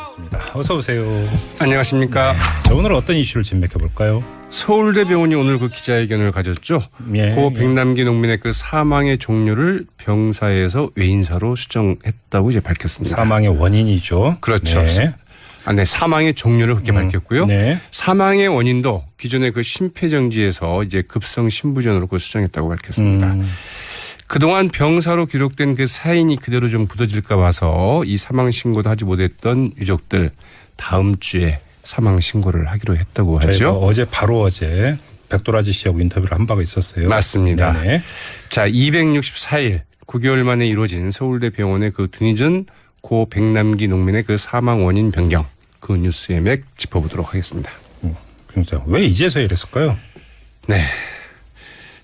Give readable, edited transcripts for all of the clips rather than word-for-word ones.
있습니다. 어서 오세요. 안녕하십니까. 네. 자, 오늘 어떤 이슈를 진맥해 볼까요? 서울대병원이 오늘 그 기자회견을 가졌죠. 예, 고 백남기 농민의 그 사망의 종류를 병사에서 외인사로 수정했다고 이제 밝혔습니다. 사망의 원인이죠. 그렇죠. 네. 네, 사망의 종류를 그렇게 밝혔고요. 네. 사망의 원인도 기존의 그 심폐정지에서 이제 급성 심부전으로 그 수정했다고 밝혔습니다. 그동안 병사로 기록된 그 사인이 그대로 좀 묻어질까 봐서 이 사망 신고도 하지 못했던 유족들 다음 주에 사망 신고를 하기로 했다고 하죠. 바로 어제 백도라지 씨하고 인터뷰를 한 바가 있었어요. 맞습니다. 네네. 자, 264일 9개월 만에 이루어진 서울대 병원의 그 뒤늦은 고 백남기 농민의 그 사망 원인 변경 그 뉴스의 맥 짚어보도록 하겠습니다. 그러니까 왜 이제서야 이랬을까요? 네.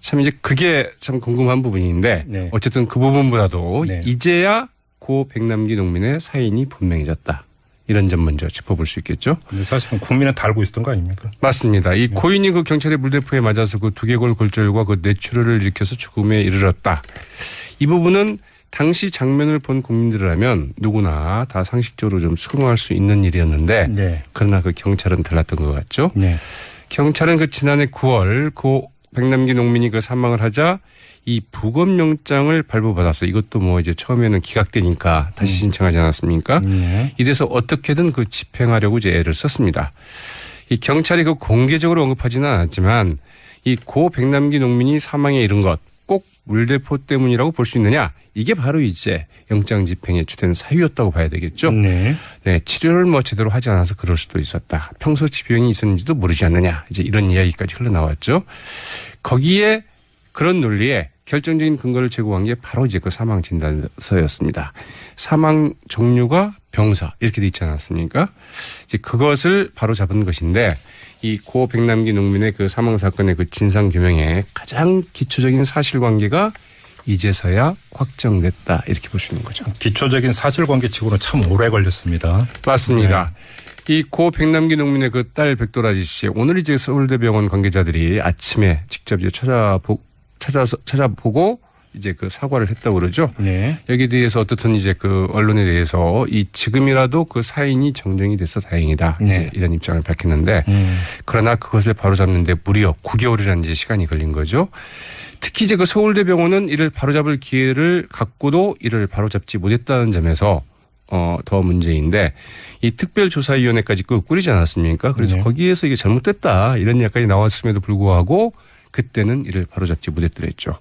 참 이제 그게 참 궁금한 부분인데 네. 어쨌든 그 부분보다도 네. 이제야 고 백남기 농민의 사인이 분명해졌다. 이런 점 먼저 짚어볼 수 있겠죠. 근데 사실은 국민은 다 알고 있었던 거 아닙니까? 맞습니다. 이 고인이 그 경찰의 물대포에 맞아서 그 두개골 골절과 그 뇌출혈을 일으켜서 죽음에 이르렀다. 이 부분은 당시 장면을 본 국민들이라면 누구나 다 상식적으로 좀 수긍할 수 있는 일이었는데 네. 그러나 그 경찰은 달랐던 것 같죠. 네. 경찰은 그 지난해 9월 고 백남기 농민이 그 사망을 하자 이 부검영장을 발부받았어요. 이것도 뭐 이제 처음에는 기각되니까 다시 신청하지 않았습니까? 네. 이래서 어떻게든 그 집행하려고 이제 애를 썼습니다. 이 경찰이 그 공개적으로 언급하지는 않았지만 이 고 백남기 농민이 사망에 이른 것 꼭 물대포 때문이라고 볼 수 있느냐? 이게 바로 이제 영장 집행에 주된 사유였다고 봐야 되겠죠. 네. 네, 치료를 뭐 제대로 하지 않아서 그럴 수도 있었다. 평소 치병이 있었는지도 모르지 않느냐. 이제 이런 이야기까지 흘러나왔죠. 거기에 그런 논리에 결정적인 근거를 제공한 게 바로 이제 그 사망 진단서였습니다. 사망 종류가 병사 이렇게 돼 있지 않았습니까? 이제 그것을 바로 잡은 것인데 이 고 백남기 농민의 그 사망 사건의 그 진상 규명에 가장 기초적인 사실관계가 이제서야 확정됐다 이렇게 볼 수 있는 거죠. 기초적인 사실관계치고는 참 오래 걸렸습니다. 맞습니다. 이 고 백남기 농민의 그 딸 백도라지 씨 오늘 이제 서울대병원 관계자들이 아침에 직접 이제 찾아보고 이제 그 사과를 했다고 그러죠. 네. 여기에 대해서 어떻든 이제 그 언론에 대해서 이 지금이라도 그 사인이 정정이 돼서 다행이다. 네. 이제 이런 입장을 밝혔는데 그러나 그것을 바로잡는데 무려 9개월이라는 이제 시간이 걸린 거죠. 특히 이제 그 서울대병원은 이를 바로잡을 기회를 갖고도 이를 바로잡지 못했다는 점에서 더 문제인데 이 특별조사위원회까지 꾸리지 않았습니까? 그래서 네. 거기에서 이게 잘못됐다 이런 이야기까지 나왔음에도 불구하고 그때는 이를 바로잡지 못했더랬죠.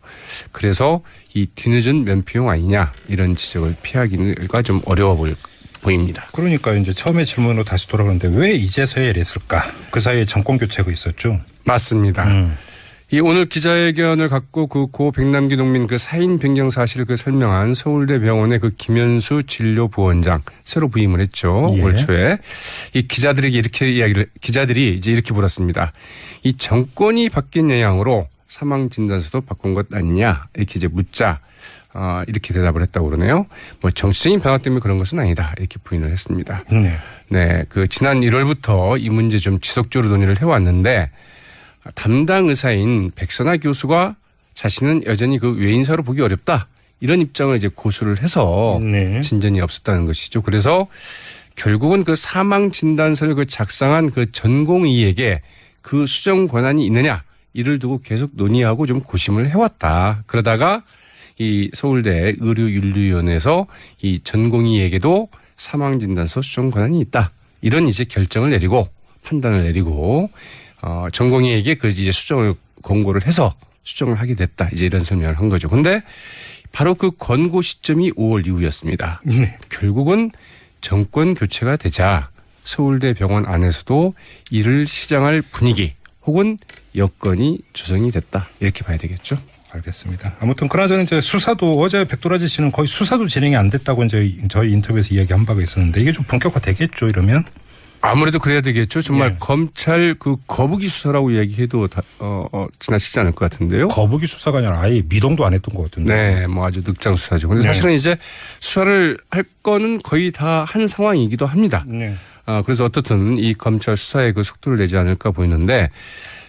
그래서 이 뒤늦은 면피용 아니냐 이런 지적을 피하기가 좀 어려워 보입니다. 그러니까 이제 처음에 질문으로 다시 돌아가는데 왜 이제서야 이랬을까? 그 사이에 정권 교체가 있었죠. 맞습니다. 이 오늘 기자회견을 갖고 그 고 백남기 농민 그 사인 변경 사실을 그 설명한 서울대병원의 그 김현수 진료부원장 새로 부임을 했죠. 예. 올 초에 이 기자들이 이제 이렇게 물었습니다. 이 정권이 바뀐 영향으로 사망 진단서도 바꾼 것 아니냐 이렇게 이제 묻자 이렇게 대답을 했다고 그러네요. 뭐 정치적인 변화 때문에 그런 것은 아니다 이렇게 부인을 했습니다. 네. 네, 그 지난 1월부터 이 문제 좀 지속적으로 논의를 해왔는데. 담당 의사인 백선아 교수가 자신은 여전히 그 외인사로 보기 어렵다. 이런 입장을 이제 고수를 해서 네. 진전이 없었다는 것이죠. 그래서 결국은 그 사망 진단서를 그 작성한 그 전공의에게 그 수정 권한이 있느냐 이를 두고 계속 논의하고 좀 고심을 해왔다. 그러다가 이 서울대 의료윤리위원회에서 이 전공의에게도 사망 진단서 수정 권한이 있다. 이런 이제 결정을 내리고 판단을 내리고 전공의에게 그 이제 수정을 권고를 해서 수정을 하게 됐다. 이제 이런 설명을 한 거죠. 근데 바로 그 권고 시점이 5월 이후였습니다. 네. 결국은 정권 교체가 되자 서울대 병원 안에서도 이를 시정할 분위기 혹은 여건이 조성이 됐다. 이렇게 봐야 되겠죠. 알겠습니다. 아무튼 그나저나 이제 수사도 어제 백도라지 씨는 거의 수사도 진행이 안 됐다고 이제 저희 인터뷰에서 이야기한 바가 있었는데 이게 좀 본격화 되겠죠 이러면? 아무래도 그래야 되겠죠. 정말 네. 검찰 그 거북이 수사라고 이야기해도 지나치지 않을 것 같은데요. 거북이 수사가 아니라 아예 미동도 안 했던 것 같은데. 네, 뭐 아주 늑장 수사죠. 근데 네. 사실은 이제 수사를 할 거는 거의 다 한 상황이기도 합니다. 네. 그래서 어떻든 이 검찰 수사에 그 속도를 내지 않을까 보이는데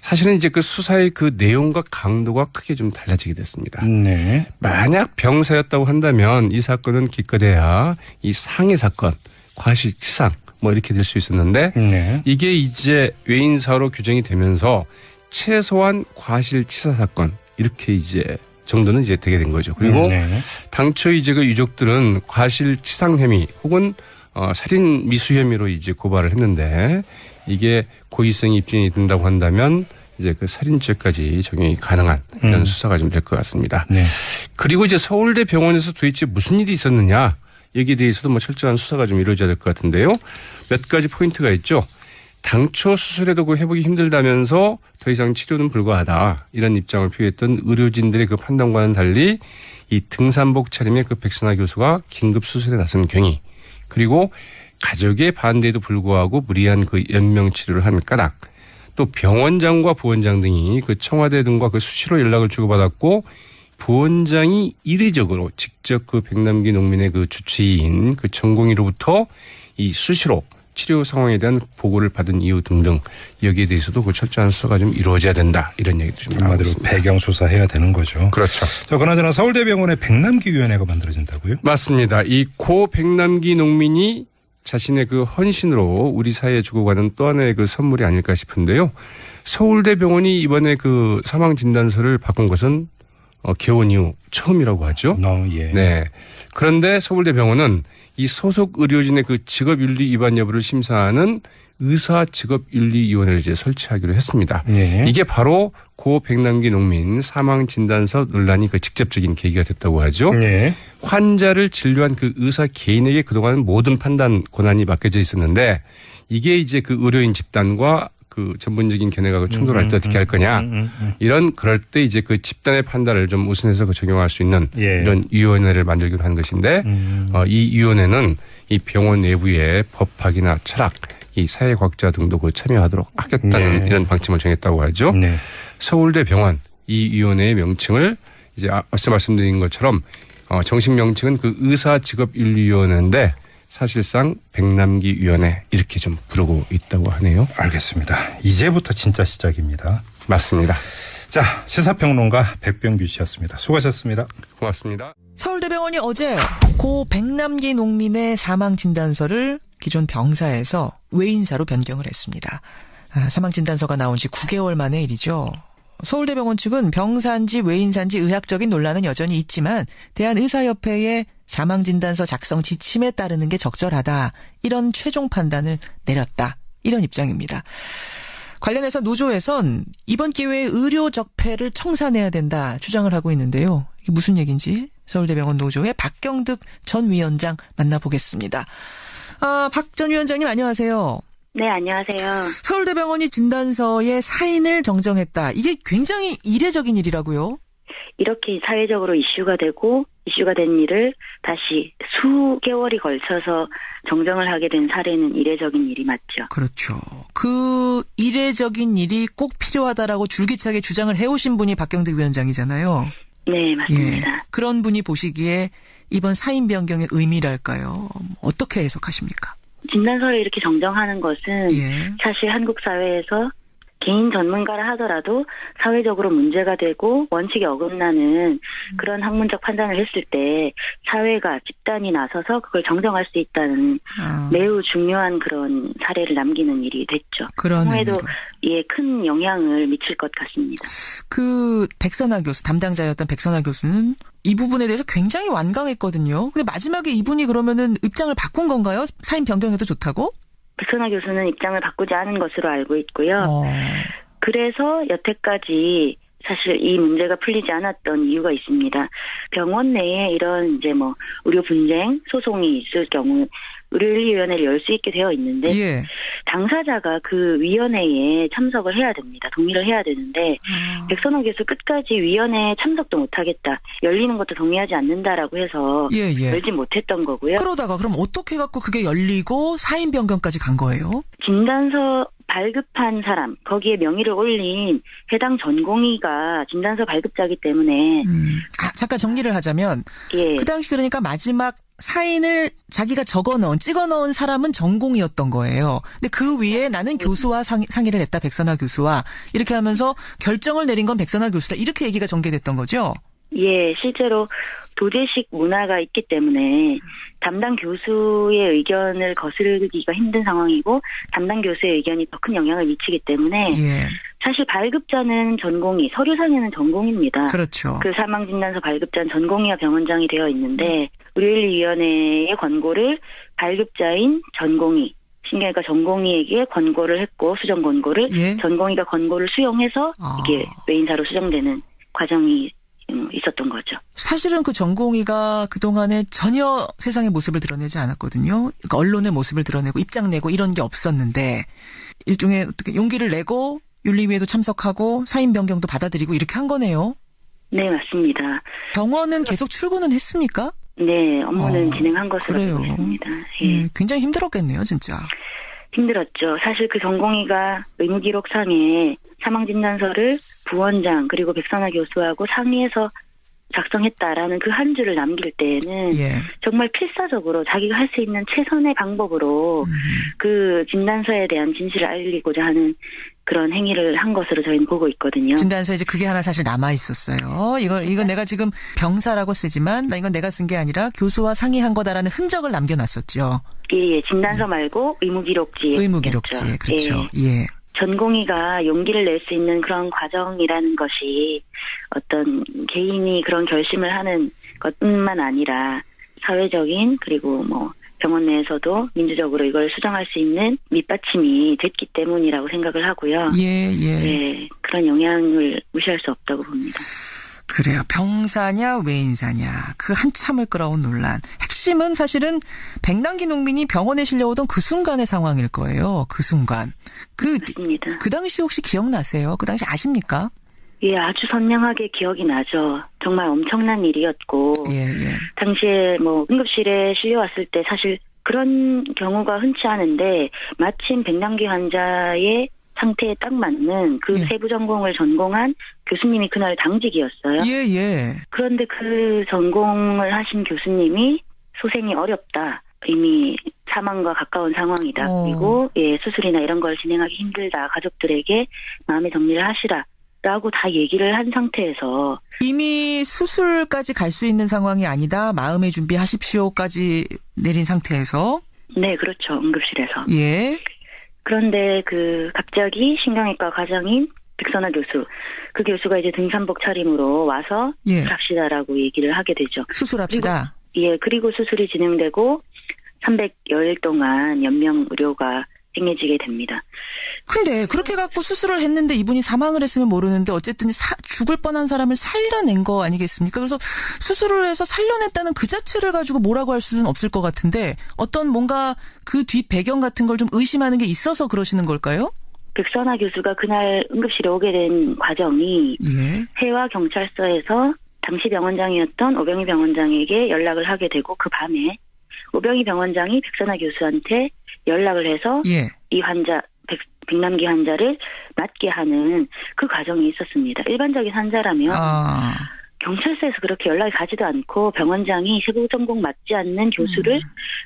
사실은 이제 그 수사의 그 내용과 강도가 크게 좀 달라지게 됐습니다. 네. 만약 병사였다고 한다면 이 사건은 기껏해야 이 상해 사건, 과실치상 뭐 이렇게 될 수 있었는데 네. 이게 이제 외인사로 규정이 되면서 최소한 과실치사 사건 이렇게 이제 정도는 이제 되게 된 거죠. 그리고 네. 당초 이제 그 유족들은 과실치상 혐의 혹은 살인 미수 혐의로 이제 고발을 했는데 이게 고의성이 입증이 된다고 한다면 이제 그 살인죄까지 적용이 가능한 이런 수사가 좀 될 것 같습니다. 네. 그리고 이제 서울대 병원에서 도대체 무슨 일이 있었느냐 여기에 대해서도 뭐 철저한 수사가 좀 이루어져야 될 것 같은데요. 몇 가지 포인트가 있죠. 당초 수술해도 그 회복이 힘들다면서 더 이상 치료는 불가하다 이런 입장을 표했던 의료진들의 그 판단과는 달리 이 등산복 차림의 그 백선아 교수가 긴급 수술에 나선 경위 그리고 가족의 반대에도 불구하고 무리한 그 연명 치료를 한 까닭 또 병원장과 부원장 등이 그 청와대 등과 그 수시로 연락을 주고받았고 부원장이 이례적으로 직접 그 백남기 농민의 그 주치의인 그 전공의로부터 이 수시로 치료 상황에 대한 보고를 받은 이유 등등 여기에 대해서도 그 철저한 수사가 좀 이루어져야 된다 이런 얘기도 좀 나오고 한마디로 있습니다. 배경 수사해야 되는 거죠. 그렇죠. 자, 그나저나 서울대병원에 백남기 위원회가 만들어진다고요? 맞습니다. 이 고 백남기 농민이 자신의 그 헌신으로 우리 사회에 주고 가는 또 하나의 그 선물이 아닐까 싶은데요. 서울대병원이 이번에 그 사망 진단서를 바꾼 것은 개원 이후 처음이라고 하죠. 예. 네. 그런데 서울대병원은 이 소속 의료진의 그 직업윤리 위반 여부를 심사하는 의사직업윤리위원회를 이제 설치하기로 했습니다. 예. 이게 바로 고 백남기 농민 사망 진단서 논란이 그 직접적인 계기가 됐다고 하죠. 예. 환자를 진료한 그 의사 개인에게 그동안 모든 판단 권한이 맡겨져 있었는데 이게 이제 그 의료인 집단과 그 전문적인 견해가 충돌할 때 어떻게 할 거냐. 이런 그럴 때 이제 그 집단의 판단을 좀 우선해서 그 적용할 수 있는 예. 이런 위원회를 만들기로 한 것인데 이 위원회는 이 병원 내부의 법학이나 철학, 이 사회과학자 등도 그 참여하도록 하겠다는 네. 이런 방침을 정했다고 하죠. 네. 서울대 병원 이 위원회의 명칭을 이제 앞서 말씀드린 것처럼 정식 명칭은 그 의사직업윤리위원회인데 사실상 백남기 위원회 이렇게 좀 부르고 있다고 하네요. 알겠습니다. 이제부터 진짜 시작입니다. 맞습니다. 자, 시사평론가 백병규 씨였습니다. 수고하셨습니다. 고맙습니다. 서울대병원이 어제 고 백남기 농민의 사망 진단서를 기존 병사에서 외인사로 변경을 했습니다. 사망 진단서가 나온 지 9개월 만의 일이죠. 서울대병원 측은 병사인지 외인사인지 의학적인 논란은 여전히 있지만 대한의사협회의 사망진단서 작성 지침에 따르는 게 적절하다. 이런 최종 판단을 내렸다. 이런 입장입니다. 관련해서 노조에선 이번 기회에 의료 적폐를 청산해야 된다 주장을 하고 있는데요. 이게 무슨 얘기인지 서울대병원 노조의 박경득 전 위원장 만나보겠습니다. 박 전 위원장님 안녕하세요. 네, 안녕하세요. 서울대병원이 진단서에 사인을 정정했다. 이게 굉장히 이례적인 일이라고요? 이렇게 사회적으로 이슈가 된 일을 다시 수개월이 걸쳐서 정정을 하게 된 사례는 이례적인 일이 맞죠. 그렇죠. 그 이례적인 일이 꼭 필요하다라고 줄기차게 주장을 해오신 분이 박경득 위원장이잖아요. 네, 맞습니다. 예. 그런 분이 보시기에 이번 사인 변경의 의미랄까요? 어떻게 해석하십니까? 진단서를 이렇게 정정하는 것은 예. 사실 한국 사회에서 개인 전문가라 하더라도 사회적으로 문제가 되고 원칙에 어긋나는 그런 학문적 판단을 했을 때 사회가 집단이 나서서 그걸 정정할 수 있다는 매우 중요한 그런 사례를 남기는 일이 됐죠. 그런 향후에도 의미로. 큰 영향을 미칠 것 같습니다. 그 백선아 교수, 담당자였던 백선아 교수는 이 부분에 대해서 굉장히 완강했거든요. 근데 마지막에 이분이 그러면은 입장을 바꾼 건가요? 사인 변경해도 좋다고? 백선아 교수는 입장을 바꾸지 않은 것으로 알고 있고요. 그래서 여태까지 사실 이 문제가 풀리지 않았던 이유가 있습니다. 병원 내에 이런 의료 분쟁 소송이 있을 경우 의료윤리위원회를 열 수 있게 되어 있는데 예. 당사자가 그 위원회에 참석을 해야 됩니다. 동의를 해야 되는데 백선호 교수 끝까지 위원회에 참석도 못하겠다. 열리는 것도 동의하지 않는다라고 해서 열지 못했던 거고요. 그러다가 그럼 어떻게 갖고 그게 열리고 사인 변경까지 간 거예요? 진단서 발급한 사람, 거기에 명의를 올린 해당 전공의가 진단서 발급자이기 때문에. 잠깐 정리를 하자면 예. 그 당시 그러니까 마지막 사인을 자기가 찍어 넣은 사람은 전공이었던 거예요. 근데 그 위에 나는 교수와 상의를 했다. 백선아 교수와. 이렇게 하면서 결정을 내린 건 백선아 교수다. 이렇게 얘기가 전개됐던 거죠? 예, 실제로 도제식 문화가 있기 때문에 담당 교수의 의견을 거스르기가 힘든 상황이고 담당 교수의 의견이 더 큰 영향을 미치기 때문에 예. 사실 발급자는 전공의, 서류상에는 전공입니다. 그렇죠. 그 사망진단서 발급자는 전공의와 병원장이 되어 있는데 의료윤리위원회의 권고를 발급자인 전공의, 신경외과 전공의에게 권고를 했고 수정 권고를 예. 전공의가 권고를 수용해서 이게 외인사로 수정되는 과정이 있었던 거죠. 사실은 그 전공의가 그동안에 전혀 세상의 모습을 드러내지 않았거든요. 그러니까 언론의 모습을 드러내고 입장 내고 이런 게 없었는데 일종의 어떻게 용기를 내고 윤리위에도 참석하고 사인 변경도 받아들이고 이렇게 한 거네요. 네, 맞습니다. 병원은 계속 출근은 했습니까? 네, 업무는 진행한 것으로 그래요. 알고 있습니다. 예. 굉장히 힘들었겠네요, 진짜. 힘들었죠. 사실 그 전공의가 의무기록상에 사망진단서를 부원장 그리고 백선아 교수하고 상의해서 작성했다라는 그 한 줄을 남길 때에는 예. 정말 필사적으로 자기가 할 수 있는 최선의 방법으로 그 진단서에 대한 진실을 알리고자 하는 그런 행위를 한 것으로 저희는 보고 있거든요. 진단서에 이제 그게 하나 사실 남아 있었어요. 이거 내가 지금 병사라고 쓰지만 이건 내가 쓴 게 아니라 교수와 상의한 거다라는 흔적을 남겨놨었죠. 예, 진단서 말고 의무기록지에. 의무기록지, 그렇죠. 예. 전공의가 용기를 낼 수 있는 그런 과정이라는 것이 어떤 개인이 그런 결심을 하는 것뿐만 아니라 사회적인 그리고 뭐 병원 내에서도 민주적으로 이걸 수정할 수 있는 밑받침이 됐기 때문이라고 생각을 하고요. 예. 네, 그런 영향을 무시할 수 없다고 봅니다. 그래요. 병사냐 외인사냐 그 한참을 끌어온 논란. 핵심은 사실은 백남기 농민이 병원에 실려오던 그 순간의 상황일 거예요. 그 순간. 맞습니다. 그 당시 혹시 기억나세요? 그 당시 아십니까? 예, 아주 선명하게 기억이 나죠. 정말 엄청난 일이었고 예. 당시에 뭐 응급실에 실려왔을 때 사실 그런 경우가 흔치 않은데 마침 백남기 환자의 상태에 딱 맞는 그 예. 세부 전공을 전공한 교수님이 그날 당직이었어요. 예. 그런데 그 전공을 하신 교수님이 소생이 어렵다. 이미 사망과 가까운 상황이다. 그리고 수술이나 이런 걸 진행하기 힘들다. 가족들에게 마음의 정리를 하시라라고 다 얘기를 한 상태에서 이미 수술까지 갈 수 있는 상황이 아니다. 마음의 준비하십시오까지 내린 상태에서 네, 그렇죠. 응급실에서. 예. 그런데 갑자기 신경외과 과장인 백선아 교수, 그 교수가 이제 등산복 차림으로 와서 수술합시다라고 얘기를 하게 되죠. 수술합시다. 그리고 수술이 진행되고 300여일 동안 연명 의료가 행해지게 됩니다. 근데 그렇게 갖고 수술을 했는데 이분이 사망을 했으면 모르는데 어쨌든 죽을 뻔한 사람을 살려낸 거 아니겠습니까? 그래서 수술을 해서 살려냈다는 그 자체를 가지고 뭐라고 할 수는 없을 것 같은데 어떤 뭔가 그 뒷 배경 같은 걸 좀 의심하는 게 있어서 그러시는 걸까요? 백선아 교수가 그날 응급실에 오게 된 과정이 해와 경찰서에서 당시 병원장이었던 오병희 병원장에게 연락을 하게 되고 그 밤에 오병희 병원장이 백선아 교수한테 연락을 해서 이 환자 백남기 환자를 낫게 하는 그 과정이 있었습니다. 일반적인 환자라면 경찰서에서 그렇게 연락이 가지도 않고 병원장이 세부 전공 맞지 않는 교수를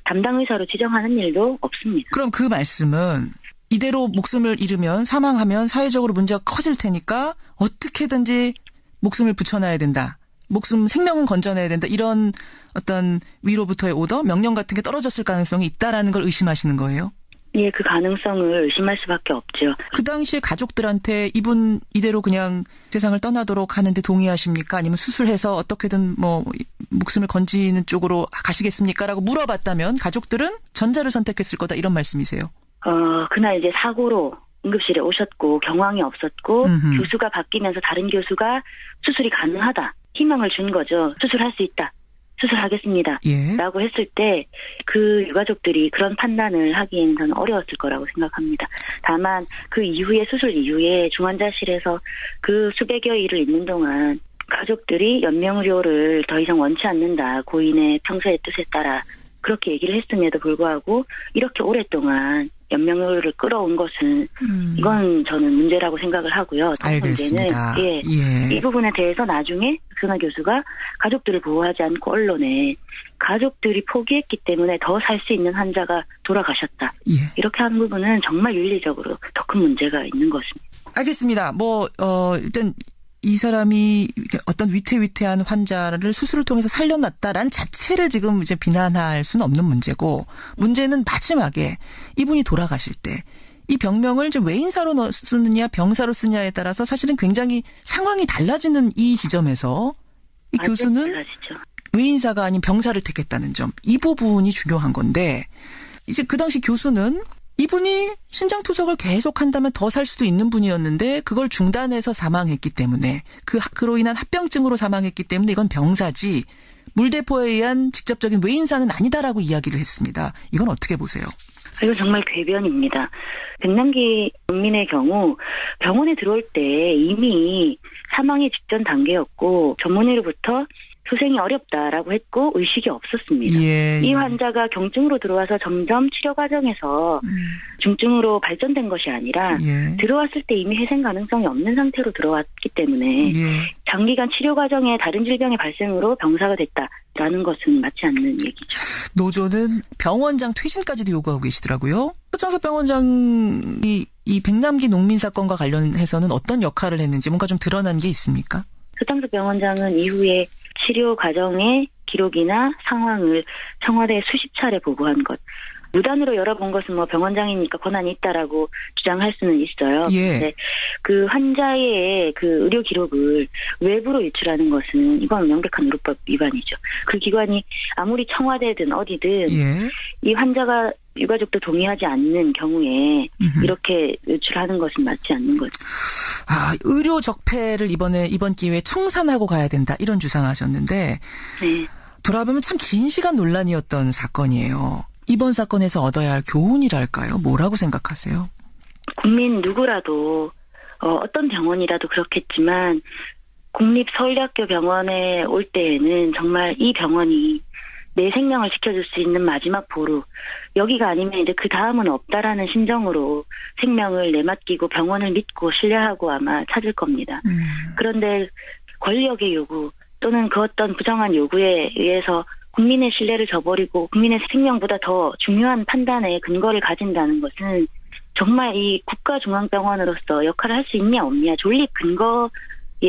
담당 의사로 지정하는 일도 없습니다. 그럼 그 말씀은 이대로 목숨을 잃으면 사망하면 사회적으로 문제가 커질 테니까 어떻게든지 목숨을 붙여놔야 된다. 생명은 건져내야 된다. 이런 어떤 위로부터의 오더, 명령 같은 게 떨어졌을 가능성이 있다라는 걸 의심하시는 거예요? 예, 그 가능성을 의심할 수밖에 없죠. 그 당시에 가족들한테 이분 이대로 그냥 세상을 떠나도록 하는데 동의하십니까? 아니면 수술해서 어떻게든 뭐 목숨을 건지는 쪽으로 가시겠습니까? 라고 물어봤다면 가족들은 전자를 선택했을 거다 이런 말씀이세요? 그날 이제 사고로 응급실에 오셨고 경황이 없었고 교수가 바뀌면서 다른 교수가 수술이 가능하다. 희망을 준 거죠. 수술할 수 있다. 수술하겠습니다. 라고 했을 때 그 유가족들이 그런 판단을 하기엔 저는 어려웠을 거라고 생각합니다. 다만 그 이후에 수술 이후에 중환자실에서 그 수백여 일을 있는 동안 가족들이 연명의료를 더 이상 원치 않는다. 고인의 평소의 뜻에 따라 그렇게 얘기를 했음에도 불구하고 이렇게 오랫동안 연명의료를 끌어온 것은 이건 저는 문제라고 생각을 하고요. 알겠습니다. 문제는 이 부분에 대해서 나중에 백선아 교수가 가족들을 보호하지 않고 언론에 가족들이 포기했기 때문에 더 살 수 있는 환자가 돌아가셨다. 이렇게 하는 부분은 정말 윤리적으로 더 큰 문제가 있는 것입니다. 알겠습니다. 일단 이 사람이 어떤 위태위태한 환자를 수술을 통해서 살려놨다라는 자체를 지금 이제 비난할 수는 없는 문제고, 문제는 마지막에 이분이 돌아가실 때 이 병명을 좀 외인사로 쓰느냐 병사로 쓰느냐에 따라서 사실은 굉장히 상황이 달라지는 이 지점에서 이 교수는 달라지죠. 외인사가 아닌 병사를 택했다는 점, 이 부분이 중요한 건데, 이제 그 당시 교수는 이분이 신장투석을 계속한다면 더 살 수도 있는 분이었는데 그걸 중단해서 사망했기 때문에, 그로 인한 합병증으로 사망했기 때문에 이건 병사지 물대포에 의한 직접적인 외인사는 아니다라고 이야기를 했습니다. 이건 어떻게 보세요? 이건 정말 궤변입니다. 백남기 농민의 경우 병원에 들어올 때 이미 사망의 직전 단계였고 전문의로부터 소생이 어렵다라고 했고 의식이 없었습니다. 예. 이 환자가 경증으로 들어와서 점점 치료 과정에서 중증으로 발전된 것이 아니라 예. 들어왔을 때 이미 회생 가능성이 없는 상태로 들어왔기 때문에 예. 장기간 치료 과정에 다른 질병의 발생으로 병사가 됐다라는 것은 맞지 않는 얘기죠. 노조는 병원장 퇴진까지도 요구하고 계시더라고요. 서창섭 병원장이 이 백남기 농민 사건과 관련해서는 어떤 역할을 했는지 뭔가 좀 드러난 게 있습니까? 서창섭 병원장은 이후에 치료 과정의 기록이나 상황을 청와대에 수십 차례 보고한 것. 무단으로 열어본 것은 뭐 병원장이니까 권한이 있다라고 주장할 수는 있어요. 예. 네. 그 환자의 그 의료 기록을 외부로 유출하는 것은 이건 명백한 의료법 위반이죠. 그 기관이 아무리 청와대든 어디든 예. 이 환자가 유가족도 동의하지 않는 경우에 이렇게 유출하는 것은 맞지 않는 거죠. 아, 의료 적폐를 이번 기회에 청산하고 가야 된다, 이런 주장하셨는데, 네. 돌아보면 참 긴 시간 논란이었던 사건이에요. 이번 사건에서 얻어야 할 교훈이랄까요? 뭐라고 생각하세요? 국민 누구라도 어떤 병원이라도 그렇겠지만 국립서울대학교 병원에 올 때에는 정말 이 병원이 내 생명을 지켜줄 수 있는 마지막 보루, 여기가 아니면 이제 그 다음은 없다라는 심정으로 생명을 내맡기고 병원을 믿고 신뢰하고 아마 찾을 겁니다. 그런데 권력의 요구 또는 그 어떤 부정한 요구에 의해서 국민의 신뢰를 저버리고 국민의 생명보다 더 중요한 판단의 근거를 가진다는 것은 정말 이 국가중앙병원으로서 역할을 할 수 있냐 없냐 존립 근거의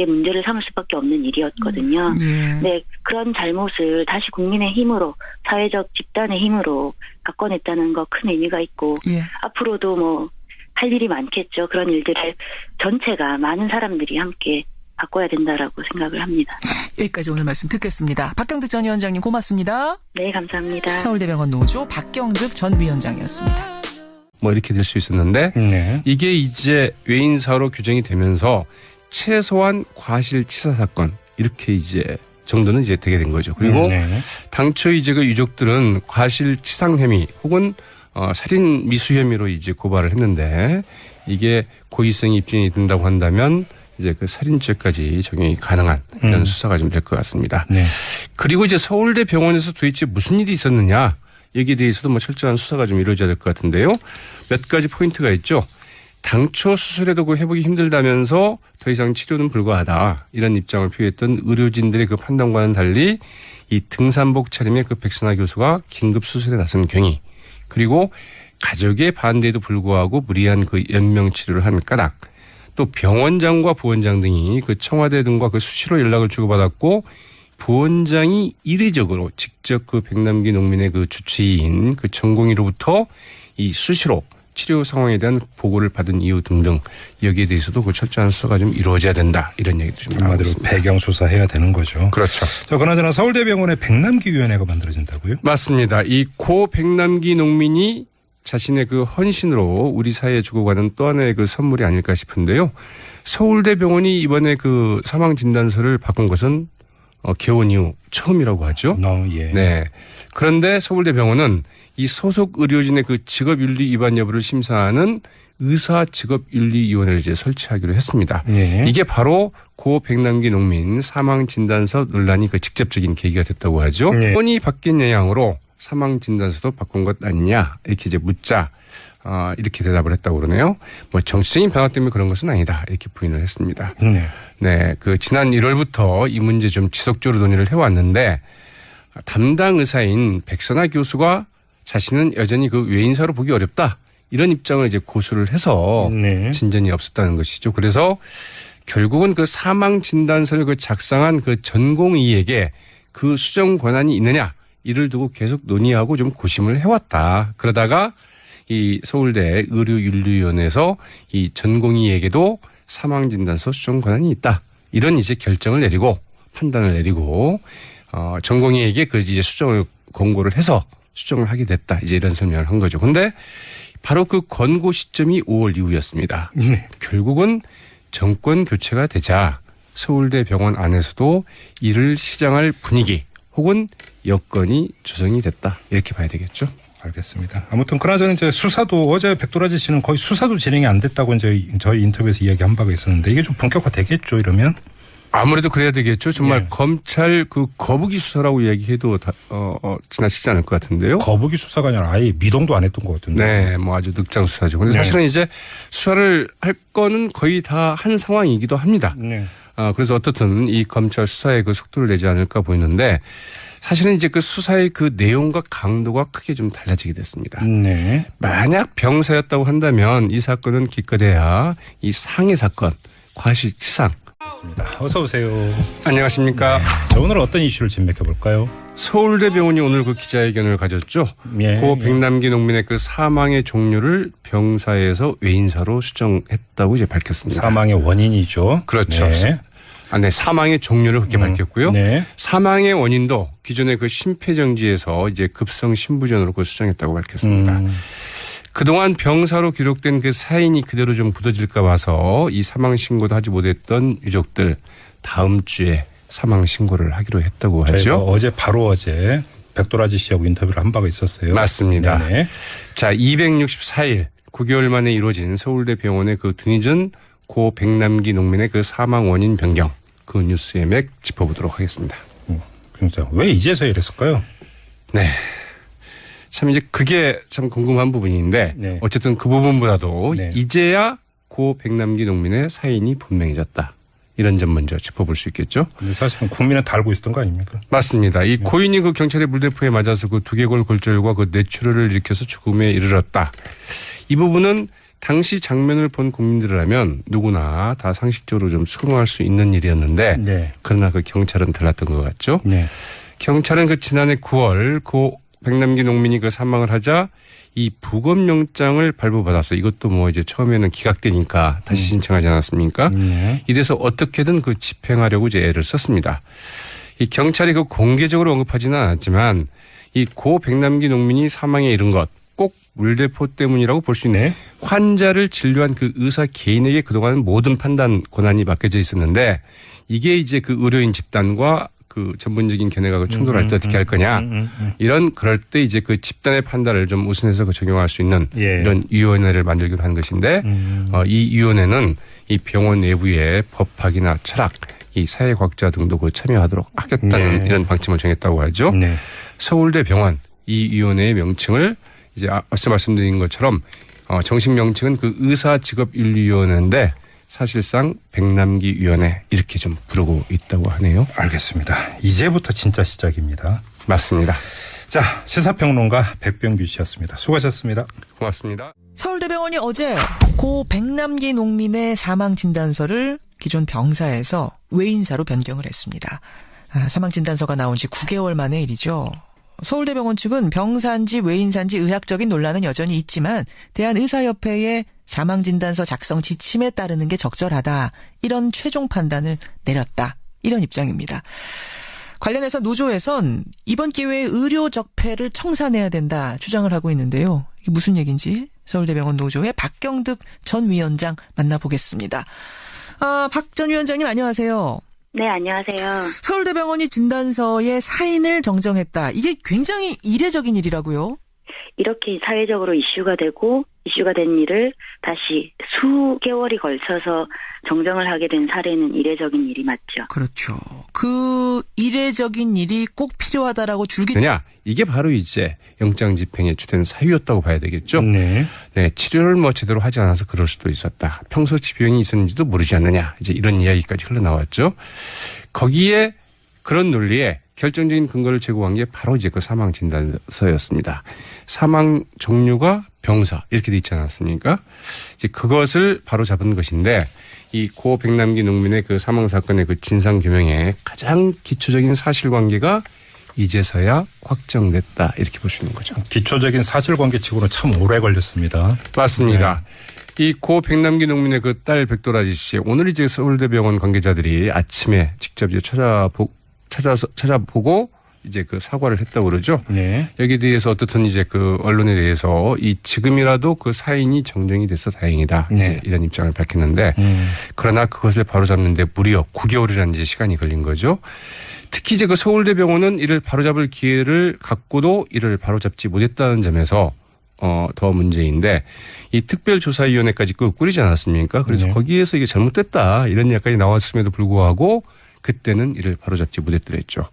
문제를 삼을 수밖에 없는 일이었거든요. 예. 네, 그런 잘못을 다시 국민의 힘으로, 사회적 집단의 힘으로 바꿔냈다는 거 큰 의미가 있고 예. 앞으로도 뭐 할 일이 많겠죠. 그런 일들을 전체가 많은 사람들이 함께 바꿔야 된다라고 생각을 합니다. 여기까지 오늘 말씀 듣겠습니다. 박경득 전 위원장님 고맙습니다. 네, 감사합니다. 서울대병원 노조 박경득 전 위원장이었습니다. 뭐 이렇게 될 수 있었는데 네. 이게 이제 외인사로 규정이 되면서 최소한 과실치사 사건 이렇게 이제 정도는 이제 되게 된 거죠. 그리고 네. 당초 이제 그 유족들은 과실치상 혐의 혹은 살인 미수 혐의로 이제 고발을 했는데 이게 고의성이 입증이 된다고 한다면 이제 그 살인죄까지 적용이 가능한 이런 수사가 좀 될 것 같습니다. 네. 그리고 이제 서울대 병원에서 도대체 무슨 일이 있었느냐 여기에 대해서도 뭐 철저한 수사가 좀 이루어져야 될 것 같은데요. 몇 가지 포인트가 있죠. 당초 수술해도 그 회복이 힘들다면서 더 이상 치료는 불가하다 이런 입장을 표했던 의료진들의 그 판단과는 달리 이 등산복 차림의 그 백선아 교수가 긴급 수술에 나선 경위 그리고 가족의 반대에도 불구하고 무리한 그 연명 치료를 한 까닭 또 병원장과 부원장 등이 그 청와대 등과 그 수시로 연락을 주고받았고 부원장이 이례적으로 직접 그 백남기 농민의 그 주치의인 그 전공의로부터 이 수시로 치료 상황에 대한 보고를 받은 이유 등등 여기에 대해서도 그 철저한 수사가 좀 이루어져야 된다 이런 얘기도 좀 나오고 한마디로 있습니다. 배경 수사해야 되는 거죠. 그렇죠. 자, 그나저나 서울대병원에 백남기 위원회가 만들어진다고요? 맞습니다. 이 고 백남기 농민이 자신의 그 헌신으로 우리 사회에 주고 가는 또 하나의 그 선물이 아닐까 싶은데요. 서울대병원이 이번에 그 사망 진단서를 바꾼 것은 개원 이후 처음이라고 하죠. 예. 네. 그런데 서울대병원은 이 소속 의료진의 그 직업윤리 위반 여부를 심사하는 의사직업윤리위원회를 이제 설치하기로 했습니다. 예. 이게 바로 고 백남기 농민 사망 진단서 논란이 그 직접적인 계기가 됐다고 하죠. 예. 건이 바뀐 영향으로 사망 진단서도 바꾼 것 아니냐 이렇게 이제 묻자 이렇게 대답을 했다고 그러네요. 뭐 정치적인 변화 때문에 그런 것은 아니다 이렇게 부인을 했습니다. 네. 네, 그 지난 1월부터 이 문제 좀 지속적으로 논의를 해왔는데 담당 의사인 백선아 교수가 자신은 여전히 그 외인사로 보기 어렵다 이런 입장을 이제 고수를 해서 네. 진전이 없었다는 것이죠. 그래서 결국은 그 사망 진단서를 그 작성한 그 전공의에게 그 수정 권한이 있느냐 이를 두고 계속 논의하고 좀 고심을 해왔다. 그러다가 이 서울대 의료윤리위원회에서 이 전공의에게도 사망 진단서 수정 권한이 있다. 이런 이제 결정을 내리고 판단을 내리고 전공의에게 그 이제 수정을 권고를 해서 수정을 하게 됐다. 이제 이런 설명을 한 거죠. 근데 바로 그 권고 시점이 5월 이후였습니다. 네. 결국은 정권 교체가 되자 서울대 병원 안에서도 이를 시정할 분위기 혹은 여건이 조성이 됐다. 이렇게 봐야 되겠죠. 알겠습니다. 아무튼 그나저나 이제 수사도 어제 백도라지 씨는 거의 수사도 진행이 안 됐다고 이제 저희 인터뷰에서 이야기한 바가 있었는데 이게 좀 본격화 되겠죠, 이러면? 아무래도 그래야 되겠죠. 정말 네. 검찰 그 거북이 수사라고 이야기해도 지나치지 않을 것 같은데요. 거북이 수사가 아니라 아예 미동도 안 했던 것 같은데. 네, 뭐 아주 늑장 수사죠. 근데 네. 사실은 이제 수사를 할 거는 거의 다 한 상황이기도 합니다. 네. 그래서 어떻든 이 검찰 수사에 그 속도를 내지 않을까 보이는데 사실은 이제 그 수사의 그 내용과 강도가 크게 좀 달라지게 됐습니다. 네. 만약 병사였다고 한다면 이 사건은 기껏해야 이 상해 사건, 과실치상. 맞습니다. 어서 오세요. 안녕하십니까. 자, 오늘 어떤 이슈를 진맥해 볼까요? 서울대병원이 오늘 그 기자회견을 가졌죠. 예. 고 백남기 농민의 그 사망의 종류를 병사에서 외인사로 수정했다고 이제 밝혔습니다. 사망의 원인이죠. 그렇죠. 네. 네, 사망의 종류를 그렇게 밝혔고요. 네. 사망의 원인도 기존의 그 심폐정지에서 이제 급성 심부전으로 그 수정했다고 밝혔습니다. 그동안 병사로 기록된 그 사인이 그대로 좀 굳어질까 봐서 이 사망 신고도 하지 못했던 유족들 다음 주에 사망 신고를 하기로 했다고 하죠. 바로 어제 백도라지 씨하고 인터뷰를 한 바가 있었어요. 맞습니다. 네네. 자, 264일 9개월 만에 이루어진 서울대 병원의 그 뒤늦은 고 백남기 농민의 그 사망 원인 변경 그 뉴스의 맥 짚어보도록 하겠습니다. 진짜 왜 이제서야 이랬을까요? 네. 참 이제 그게 참 궁금한 부분인데 네. 어쨌든 그 부분보다도 네. 이제야 고 백남기 농민의 사인이 분명해졌다. 이런 점 먼저 짚어볼 수 있겠죠. 근데 사실은 국민은 다 알고 있었던 거 아닙니까? 맞습니다. 이 고인이 그 경찰의 물대포에 맞아서 그 두개골 골절과 그 뇌출혈을 일으켜서 죽음에 이르렀다. 이 부분은 당시 장면을 본 국민들이라면 누구나 다 상식적으로 좀 수긍할 수 있는 일이었는데 네. 그러나 그 경찰은 달랐던 것 같죠. 네. 경찰은 그 지난해 9월 고 백남기 농민이 그 사망을 하자 이 부검영장을 발부받았어요. 이것도 뭐 이제 처음에는 기각되니까 다시 신청하지 않았습니까? 네. 이래서 어떻게든 그 집행하려고 이제 애를 썼습니다. 이 경찰이 그 공개적으로 언급하지는 않았지만 이 고 백남기 농민이 사망에 이른 것 꼭 물대포 때문이라고 볼 수 있는 네. 환자를 진료한 그 의사 개인에게 그동안 모든 판단 권한이 맡겨져 있었는데 이게 이제 그 의료인 집단과 그 전문적인 견해가 충돌할 때 어떻게 할 거냐. 이런 그럴 때 이제 그 집단의 판단을 좀 우선해서 그 적용할 수 있는 예. 이런 위원회를 만들기로 한 것인데 이 위원회는 이 병원 내부의 법학이나 철학, 이 사회과학자 등도 그 참여하도록 하겠다는 네. 이런 방침을 정했다고 하죠. 네. 서울대 병원 이 위원회의 명칭을 이제 앞서 말씀드린 것처럼 정식 명칭은 그 의사직업윤리위원회인데 사실상 백남기 위원회 이렇게 좀 부르고 있다고 하네요. 알겠습니다. 이제부터 진짜 시작입니다. 맞습니다. 자, 시사평론가 백병규 씨였습니다. 수고하셨습니다. 고맙습니다. 서울대병원이 어제 고 백남기 농민의 사망 진단서를 기존 병사에서 외인사로 변경을 했습니다. 사망 진단서가 나온 지 9개월 만의 일이죠. 서울대병원 측은 병사인지 외인사인지 의학적인 논란은 여전히 있지만 대한의사협회의 사망진단서 작성 지침에 따르는 게 적절하다. 이런 최종 판단을 내렸다. 이런 입장입니다. 관련해서 노조에선 이번 기회에 의료 적폐를 청산해야 된다 주장을 하고 있는데요. 이게 무슨 얘기인지 서울대병원 노조의 박경득 전 위원장 만나보겠습니다. 박 전 위원장님 안녕하세요. 네, 안녕하세요. 서울대병원이 진단서에 사인을 정정했다. 이게 굉장히 이례적인 일이라고요? 이렇게 사회적으로 이슈가 된 일을 다시 수개월이 걸쳐서 정정을 하게 된 사례는 이례적인 일이 맞죠. 그렇죠. 그 이례적인 일이 꼭 필요하다라고 그냥 이게 바로 이제 영장 집행의 주된 사유였다고 봐야 되겠죠. 네. 네, 치료를 뭐 제대로 하지 않아서 그럴 수도 있었다. 평소 지병이 있었는지도 모르지 않느냐. 이제 이런 이야기까지 흘러나왔죠. 거기에 그런 논리에 결정적인 근거를 제공한 게 바로 이제 그 사망 진단서였습니다. 사망 종류가 병사 이렇게 돼 있지 않았습니까? 이제 그것을 바로 잡은 것인데 이 고 백남기 농민의 그 사망 사건의 그 진상 규명에 가장 기초적인 사실관계가 이제서야 확정됐다 이렇게 볼 수 있는 거죠. 기초적인 사실관계치고는 참 오래 걸렸습니다. 맞습니다. 이 고 백남기 농민의 그 딸 백도라지 씨 오늘 이제 서울대병원 관계자들이 아침에 직접 이제 찾아보고 이제 그 사과를 했다고 그러죠. 네. 여기에 대해서 어떻든 이제 그 언론에 대해서 이 지금이라도 그 사인이 정정이 돼서 다행이다. 네. 이제 이런 입장을 밝혔는데 그러나 그것을 바로잡는데 무려 9개월이라는 이제 시간이 걸린 거죠. 특히 이제 그 서울대병원은 이를 바로잡을 기회를 갖고도 이를 바로잡지 못했다는 점에서 더 문제인데 이 특별조사위원회까지 꾸리지 않았습니까? 그래서 네. 거기에서 이게 잘못됐다 이런 이야기까지 나왔음에도 불구하고 그때는 이를 바로잡지 못했더랬죠.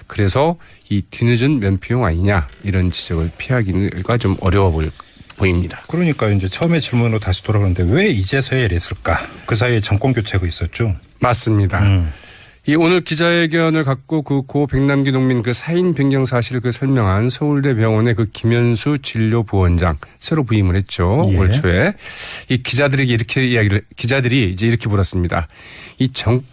그래서 이 뒤늦은 면피용 아니냐 이런 지적을 피하기가 좀 어려워 보입니다. 그러니까 이제 처음에 질문으로 다시 돌아가는데 왜 이제서야 이랬을까? 그 사이에 정권 교체가 있었죠. 맞습니다. 이 오늘 기자회견을 갖고 그 고 백남기 농민 그 사인 변경 사실을 그 설명한 서울대병원의 그 김현수 진료부원장 새로 부임을 했죠. 예. 올 초에 이 기자들이 이제 이렇게 물었습니다. 이 정권